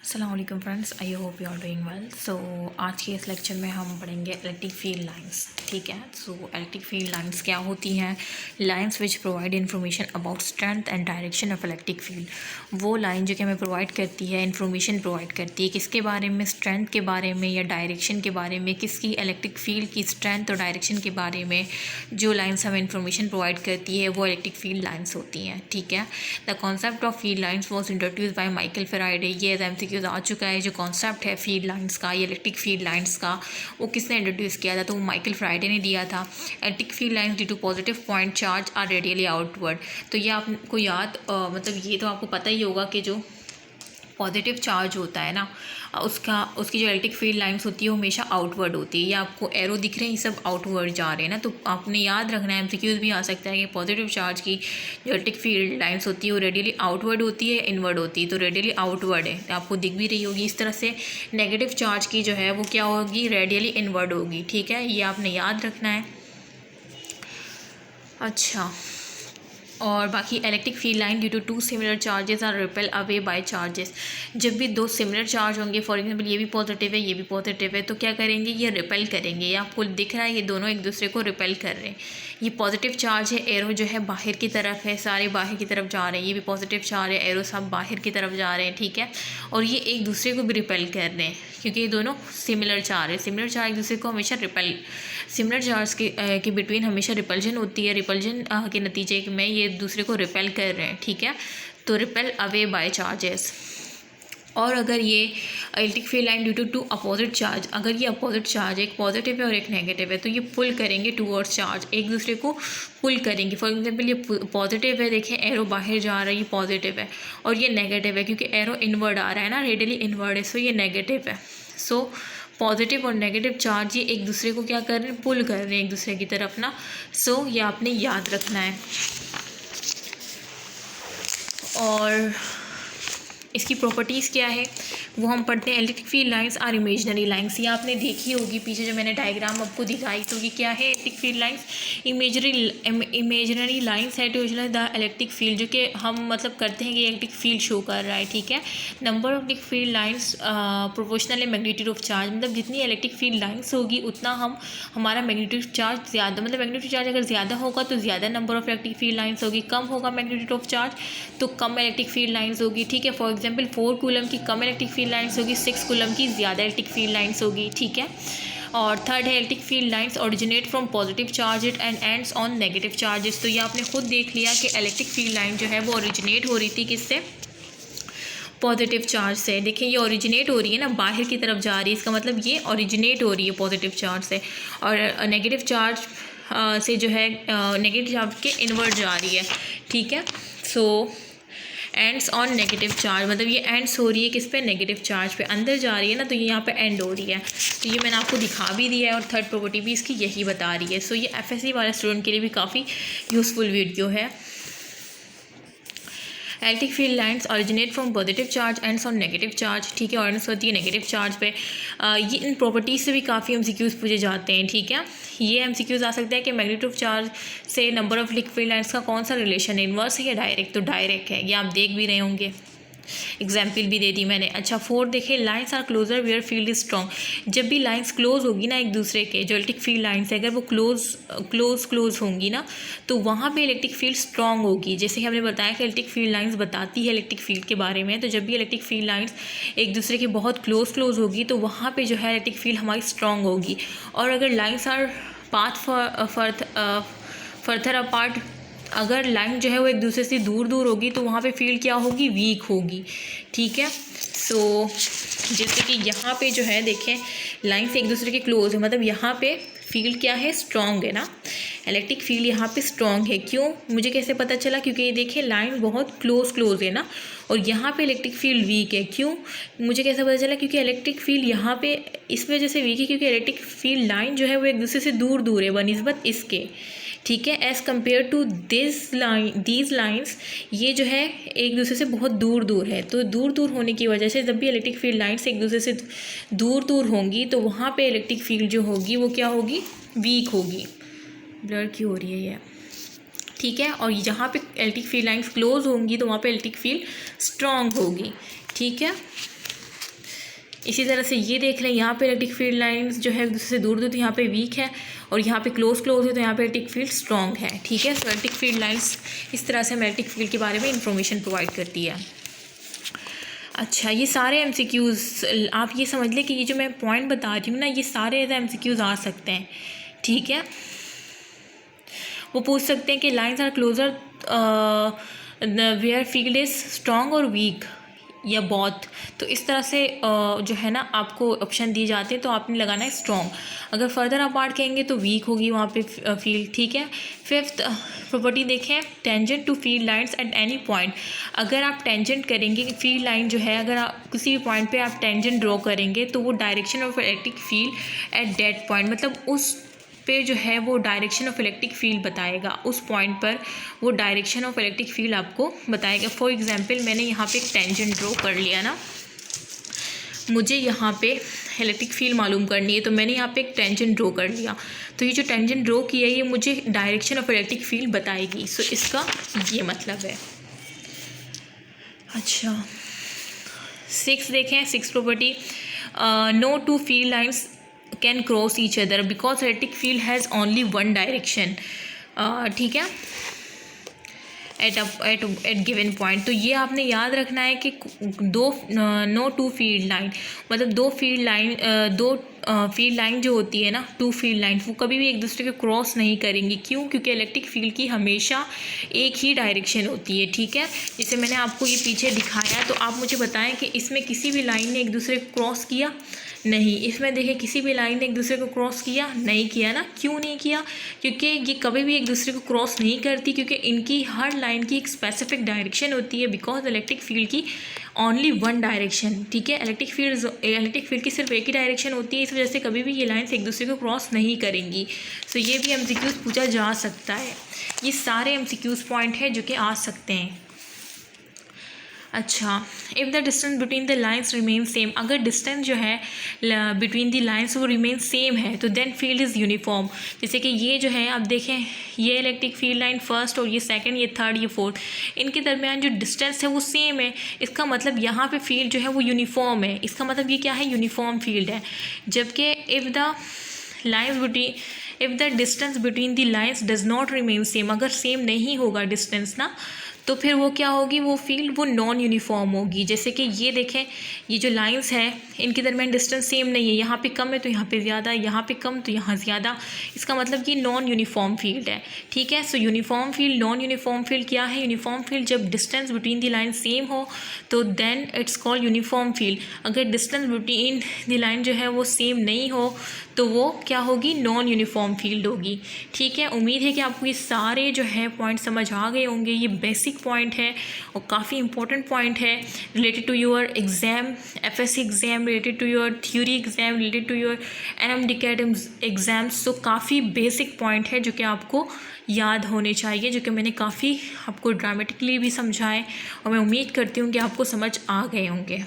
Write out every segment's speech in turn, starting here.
अस्सलाम वालेकुम friends, I hope you are doing well. So आज के इस लेक्चर में हम पढ़ेंगे इलेक्ट्रिक फील्ड लाइंस। ठीक है, सो इलेक्ट्रिक फील्ड लाइंस क्या होती हैं? Lines which provide information about strength and direction of electric field. वो लाइन जो कि हमें प्रोवाइड करती है, इन्फॉर्मेशन प्रोवाइड करती है किसके बारे में? स्ट्रेंथ के बारे में या डायरेक्शन के बारे में, किसकी इलेक्ट्रिक फील्ड की स्ट्रेंथ और डायरेक्शन के बारे में जो लाइंस हमें इन्फॉर्मेशन प्रोवाइड करती है वो इलेक्ट्रिक फील्ड लाइंस होती हैं। ठीक है, the concept of field lines was introduce by Michael Faraday. ये MCQ आ चुका है। जो कॉन्सेप्ट है फील्ड लाइंस का, ये इलेक्ट्रिक फील्ड लाइंस का, वो किसने इंट्रोड्यूस किया था? तो वो माइकल फेराडे ने दिया था। Electric field lines due to positive point charge are radially outward. तो ये आपको याद मतलब ये तो आपको पता ही होगा कि जो पॉजिटिव चार्ज होता है ना, उसकी जो इलेक्ट्रिक फील्ड लाइंस होती है वो हमेशा आउटवर्ड होती है। ये आपको एरो दिख रहे हैं, ये सब आउटवर्ड जा रहे हैं ना, तो आपने याद रखना है। MCQs भी आ सकता है कि पॉजिटिव चार्ज की जो इलेक्ट्रिक फील्ड लाइंस होती है वो रेडियली आउटवर्ड होती है, इनवर्ड होती है। तो रेडियली आउटवर्ड है, तो आपको दिख भी रही होगी इस तरह से। नेगेटिव चार्ज की जो है वो क्या होगी? रेडियली इनवर्ड होगी। ठीक है, ये आपने याद रखना है। अच्छा, और बाकी electric field line due to two similar charges are repel away by charges. जब भी दो सिमिलर चार्ज होंगे, फॉर एग्जांपल ये भी पॉजिटिव है, ये भी पॉजिटिव है, तो क्या करेंगे? ये रिपेल करेंगे। ये आपको दिख रहा है, ये दोनों एक दूसरे को रिपेल कर रहे हैं। ये पॉजिटिव चार्ज है, एरो जो है बाहर की तरफ है, सारे बाहर की तरफ जा रहे हैं। ये भी पॉजिटिव चार्ज है, एरो सब बाहर की तरफ जा रहे हैं। ठीक है, और ये एक दूसरे को भी रिपेल कर रहे हैं क्योंकि ये दोनों सिमिलर चार्ज है। सिमिलर चार्ज एक दूसरे को हमेशा रिपेल, सिमिलर चार्ज के बिटवीन हमेशा रिपल्जन होती है। रिपल्जन के नतीजे में ये एक दूसरे को रिपेल कर रहे हैं। ठीक है, तो रिपेल अवे बाय चार्जेस। और अगर ये electric field line due to two opposite charge, अगर ये अपोजिट चार्ज, एक पॉजिटिव है और एक नेगेटिव है, तो ये पुल करेंगे टूवर्ड्स चार्ज, एक दूसरे को पुल करेंगे। फॉर एग्जांपल ये पॉजिटिव है, देखें एरो बाहर जा रहा है, ये पॉजिटिव है, और ये नेगेटिव है क्योंकि एरो इनवर्ड आ रहा है ना, रेडियली इनवर्ड है, सो ये नेगेटिव है। सो पॉजिटिव और नेगेटिव चार्ज ये एक दूसरे को क्या कर रहे हैं? पुल कर रहे हैं एक दूसरे की तरफ ना। सो ये आपने याद रखना है। और इसकी प्रॉपर्टीज़ क्या है वो हम पढ़ते हैं। Electric field lines are imaginary lines. ये आपने देखी होगी पीछे जो मैंने डायग्राम आपको दिखाई, तो ये क्या है? Electric field lines imaginary lines है to visualise the electric field, जो कि हम मतलब करते हैं कि इलेक्ट्रिक फील्ड शो कर रहा है। ठीक है, number of electric field lines proportional है मैग्नीट्यूड ऑफ चार्ज। मतलब जितनी इलेक्ट्रिक फील्ड लाइंस होगी उतना हमारा मैग्नीट्यूड चार्ज ज़्यादा, मतलब मैग्नीट्यूड चार्ज अगर ज़्यादा होगा तो ज़्यादा number of electric field lines होगी, कम होगा मैग्नीट्यूड ऑफ चार्ज तो कम इलेक्ट्रिक फील्ड लाइंस होगी। ठीक है, फॉर एग्जांपल 4 कूलम की कम इलेक्ट्रिक फील्ड लाइंस होगी, 6 कूलम की ज़्यादा इलेक्ट्रिक फील्ड लाइंस होगी। ठीक है, और थर्ड है electric field lines originate from positive charges and ends on negative charges. तो ये आपने खुद देख लिया कि इलेक्ट्रिक फील्ड लाइन जो है वो ओरिजिनेट हो रही थी किससे? पॉजिटिव चार्ज से। देखिए ये ओरिजिनेट हो रही है ना, बाहर की तरफ जा रही है, इसका मतलब ये ओरिजिनेट हो रही है पॉजिटिव चार्ज से। और नेगेटिव चार्ज से जो है नेगेटिव चार्ज के इनवर्ट जा रही है। ठीक है, सो एंड्स ऑन नेगेटिव चार्ज, मतलब ये एंड्स हो रही है किस पे? नेगेटिव चार्ज पे, अंदर जा रही है ना, तो ये यहाँ पे एंड हो रही है। तो ये मैंने आपको दिखा भी दिया है, और थर्ड प्रॉपर्टी भी इसकी यही बता रही है। सो ये FSC वाले स्टूडेंट के लिए भी काफ़ी यूज़फुल वीडियो है। Electric field lines originate from positive charge ends on negative charge. ठीक है, और एंड्स होती है नेगेटिव चार्ज पे। ये इन प्रॉपर्टीज़ से भी काफ़ी MCQs पूछे जाते हैं। ठीक है, ये MCQs आ सकता है कि मैग्नीट्यूड ऑफ चार्ज से number of electric field lines का कौन सा रिलेशन है, इनवर्स है या डायरेक्ट? तो डायरेक्ट है, ये आप देख भी रहे होंगे, एग्जाम्पल भी दे दी मैंने। अच्छा, 4 देखे, lines are closer where field is strong. जब भी लाइंस क्लोज होगी ना एक दूसरे के, जो इलेक्ट्रिक फील्ड लाइंस है, अगर वो क्लोज होंगी ना, तो वहाँ पे इलेक्ट्रिक फील्ड स्ट्रॉन्ग होगी। जैसे कि हमने बताया कि इलेक्ट्रिक फील्ड लाइंस बताती है इलेक्ट्रिक फील्ड के बारे में, तो जब भी इलेक्ट्रिक फील्ड लाइंस एक दूसरे के बहुत क्लोज होगी तो वहाँ पर जो है इलेक्ट्रिक फील्ड हमारी स्ट्रॉन्ग होगी। और अगर lines our path further apart, अगर लाइन जो है वो एक दूसरे से दूर होगी तो वहाँ पे फील्ड क्या होगी? वीक होगी। ठीक है, सो जैसे कि यहाँ पे जो है देखें लाइन से एक दूसरे के क्लोज है, मतलब यहाँ पे फील्ड क्या है? स्ट्रॉन्ग है ना, इलेक्ट्रिक फील्ड यहाँ पे स्ट्रॉन्ग है। क्यों? मुझे कैसे पता चला? क्योंकि ये देखें लाइन बहुत क्लोज है ना, और यहाँ पे इलेक्ट्रिक फील्ड वीक है। क्यों? मुझे कैसे पता चला? क्योंकि इलेक्ट्रिक फील्ड यहाँ पे इस वजह से वीक है क्योंकि इलेक्ट्रिक फील्ड लाइन जो है वो एक दूसरे से दूर है बनिस्बत इसके। ठीक है, as compare to these lines, ये जो है एक दूसरे से बहुत दूर है। तो दूर होने की वजह से जब भी इलेक्ट्रिक फील्ड लाइन्स एक दूसरे से दूर होंगी तो वहाँ पे इलेक्ट्रिक फील्ड जो होगी वो क्या होगी? वीक होगी। ब्लर क्यों हो रही है ये? ठीक है, और जहाँ पे इलेक्ट्रिक फील्ड लाइन्स क्लोज होंगी तो वहाँ पे इलेक्ट्रिक फील्ड स्ट्रॉन्ग होगी। ठीक है, इसी तरह से ये देख लें, यहाँ पे इलेक्ट्रिक फील्ड लाइंस जो है एक दूसरे से दूर दूर, तो यहाँ पे वीक है, और यहाँ पे क्लोज है, तो यहाँ पे इलेक्ट्रिक फील्ड स्ट्रॉन्ग है। ठीक है, तो इलेक्ट्रिक फील्ड लाइंस इस तरह से हमें इलेक्ट्रिक फील्ड के बारे में इंफॉर्मेशन प्रोवाइड करती है। अच्छा, ये सारे MCQs आप ये समझ लें कि ये जो मैं पॉइंट बता रही हूँ ना, ये सारे MCQs आ सकते हैं। ठीक है, वो पूछ सकते हैं कि lines are closer where field is strong और वीक, या बोथ। तो इस तरह से जो है ना आपको ऑप्शन दिए जाते हैं, तो आपने लगाना है स्ट्रॉन्ग। अगर फर्दर अपार्ट कहेंगे तो वीक होगी वहाँ पे फील्ड। ठीक है, फिफ्थ प्रॉपर्टी देखें, tangent to field lines at any point. अगर आप टेंजेंट करेंगे, फील्ड लाइन जो है, अगर आप किसी भी पॉइंट पे आप टेंजेंट ड्रॉ करेंगे, तो वो direction of electric field at that point, मतलब उस पे जो है वो डायरेक्शन ऑफ इलेक्ट्रिक फील्ड बताएगा, उस पॉइंट पर वो डायरेक्शन ऑफ इलेक्ट्रिक फील्ड आपको बताएगा। फॉर एग्जांपल, मैंने यहाँ पे एक टेंजेंट ड्रॉ कर लिया ना, मुझे यहाँ पे इलेक्ट्रिक फील्ड मालूम करनी है, तो मैंने यहाँ पे एक टेंजेंट ड्रॉ कर लिया, तो ये जो टेंजेंट ड्रॉ किया है ये मुझे डायरेक्शन ऑफ इलेक्ट्रिक फील्ड बताएगी। सो इसका ये मतलब है। अच्छा, 6 देखें, 6 property, no two field lines can cross each other because electric field has only one direction. ठीक है, एट गिवन पॉइंट। तो ये आपने याद रखना है कि नो टू फील्ड लाइन, मतलब दो फील्ड लाइन जो होती है ना, टू फील्ड लाइन, वो कभी भी एक दूसरे को क्रॉस नहीं करेंगी। क्यों? क्योंकि इलेक्ट्रिक फील्ड की हमेशा एक ही डायरेक्शन होती है। ठीक है, जैसे मैंने आपको ये पीछे दिखाया, तो आप मुझे बताएं कि इसमें किसी भी लाइन ने एक दूसरे को क्रॉस किया? नहीं। इसमें देखिए किसी भी लाइन ने एक दूसरे को क्रॉस किया? नहीं किया ना। क्यों नहीं किया? क्योंकि ये कभी भी एक दूसरे को क्रॉस नहीं करती, क्योंकि इनकी हर लाइन की एक स्पेसिफिक डायरेक्शन होती है, बिकॉज इलेक्ट्रिक फील्ड की ओनली वन डायरेक्शन। ठीक है, इलेक्ट्रिक फील्ड की सिर्फ एक ही डायरेक्शन होती है, इस वजह से कभी भी ये लाइन्स एक दूसरे को क्रॉस नहीं करेंगी। सो ये भी MCQs पूछा जा सकता है। ये सारे MCQs पॉइंट है जो कि आ सकते हैं। अच्छा, if the distance between the lines remain same, अगर डिस्टेंस जो है बिटवीन द लाइन्स वो रिमेन सेम है, तो देन फील्ड इज़ यूनिफॉर्म। जैसे कि ये जो है, अब देखें, ये इलेक्ट्रिक फील्ड लाइन फर्स्ट, और ये सेकंड, ये थर्ड, ये फोर्थ, इनके दरमियान जो डिस्टेंस है वो सेम है। इसका मतलब यहाँ पे फील्ड जो है वो यूनिफॉर्म है। इसका मतलब ये क्या है? यूनिफॉर्म फील्ड है। जबकि if the distance between the lines does not remain same, अगर सेम नहीं होगा डिस्टेंस ना, तो फिर वो क्या होगी? वो फील्ड वो नॉन यूनिफॉर्म होगी। जैसे कि ये देखें, ये जो लाइंस हैं इनके दरमियान डिस्टेंस सेम नहीं है, यहाँ पे कम है तो यहाँ पे ज़्यादा, यहाँ पे कम तो यहाँ ज़्यादा। इसका मतलब ये नॉन यूनिफॉर्म फील्ड है। ठीक है, so uniform field, non uniform field क्या है? यूनिफॉर्म फील्ड जब distance between the line same हो तो then it's called uniform field. अगर डिस्टेंस बिटवीन द लाइन जो है वो सेम नहीं हो तो वो क्या होगी? नॉन यूनिफॉर्म फील्ड होगी। ठीक है, उम्मीद है कि आपको ये सारे जो है पॉइंट समझ आ गए होंगे। ये बेसिक पॉइंट है और काफ़ी इंपॉर्टेंट पॉइंट है related to your exam, FSC exam, related to your theory exam, related to your NMDCAT exams. तो काफ़ी बेसिक पॉइंट है जो कि आपको याद होने चाहिए, जो कि मैंने काफ़ी आपको ड्रामेटिकली भी समझाए, और मैं उम्मीद करती हूँ कि आपको समझ आ गए होंगे।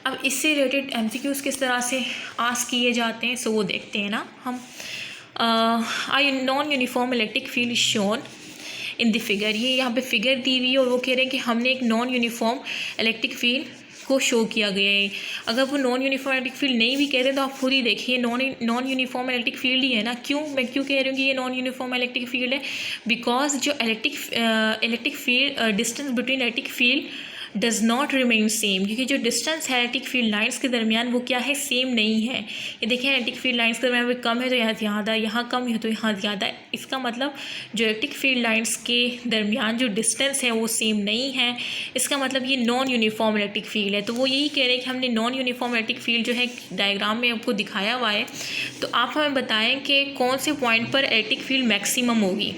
अब इससे रिलेटेड MCQs किस तरह से आस्क किए जाते हैं, सो वो देखते हैं ना हम। Non uniform electric field shown in the figure, ये यहाँ पे फिगर दी हुई है और वो कह रहे हैं कि हमने एक नॉन यूनिफॉर्म इलेक्ट्रिक फील्ड को शो किया गया है। अगर वो नॉन यूनिफॉर्म इलेक्ट्रिक फील्ड नहीं भी कहते तो आप खुद ही देखिए, नॉन यूनिफॉर्म इलेक्ट्रिक फील्ड ही है ना। मैं क्यों कह रही हूँ कि ये नॉन यूनिफॉर्म इलेक्ट्रिक फील्ड है? बिकॉज जो electric field distance between electric field does not remain same, क्योंकि जो डिस्टेंस है इलेक्ट्रिक फील्ड लाइंस के दरमियान वो क्या है? सेम नहीं है। ये देखिए, इलेक्ट्रिक फील्ड लाइंस के दरमियान कम है तो यहाँ ज़्यादा, यहाँ कम है तो यहाँ ज़्यादा। इसका मतलब जो इलेक्ट्रिक फील्ड लाइंस के दरमियान जो डिस्टेंस है वो सेम नहीं है। इसका मतलब ये नॉन यूनिफॉर्म इलेक्ट्रिक फील्ड है। तो वो यही कह रहे हैं कि हमने नॉन यूनिफॉर्म इलेक्ट्रिक फील्ड जो है डायग्राम में आपको दिखाया हुआ है, तो आप हमें बताएं कि कौन से पॉइंट पर इलेक्ट्रिक फील्ड मैक्सिमम होगी,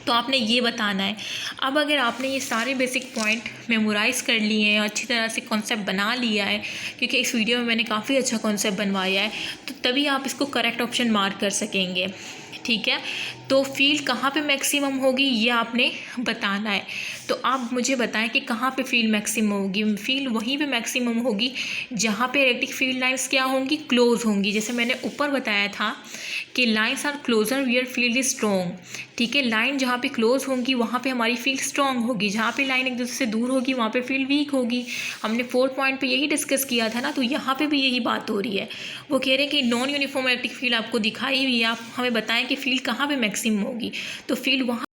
तो आपने ये बताना है। अब अगर आपने ये सारे बेसिक पॉइंट मेमोराइज़ कर लिए हैं, अच्छी तरह से कॉन्सेप्ट बना लिया है, क्योंकि इस वीडियो में मैंने काफ़ी अच्छा कॉन्सेप्ट बनवाया है, तो तभी आप इसको करेक्ट ऑप्शन मार्क कर सकेंगे। ठीक है, तो फील्ड कहाँ पे मैक्सिमम होगी ये आपने बताना है। तो आप मुझे बताएं कि कहाँ पे फील्ड मैक्सिमम होगी। फील्ड वहीं पे मैक्सिमम होगी जहाँ पे इलेक्ट्रिक फील्ड लाइंस क्या होंगी, क्लोज होंगी। जैसे मैंने ऊपर बताया था कि lines are closer where field is strong, ठीक है। लाइन जहाँ पे क्लोज होंगी वहाँ पे हमारी फील्ड स्ट्रॉन्ग होगी, जहाँ पे लाइन एक दूसरे से दूर होगी वहाँ पे फील्ड वीक होगी। हमने 4 पॉइंट पे यही डिस्कस किया था ना, तो यहाँ पे भी यही बात हो रही है। वो कह रहे हैं कि नॉन यूनिफॉर्म इलेक्ट्रिक फील्ड आपको दिखाई हुई है, आप हमें बताएं कि फील्ड कहाँ पे मैक्सिमम होगी। तो फील्ड वहाँ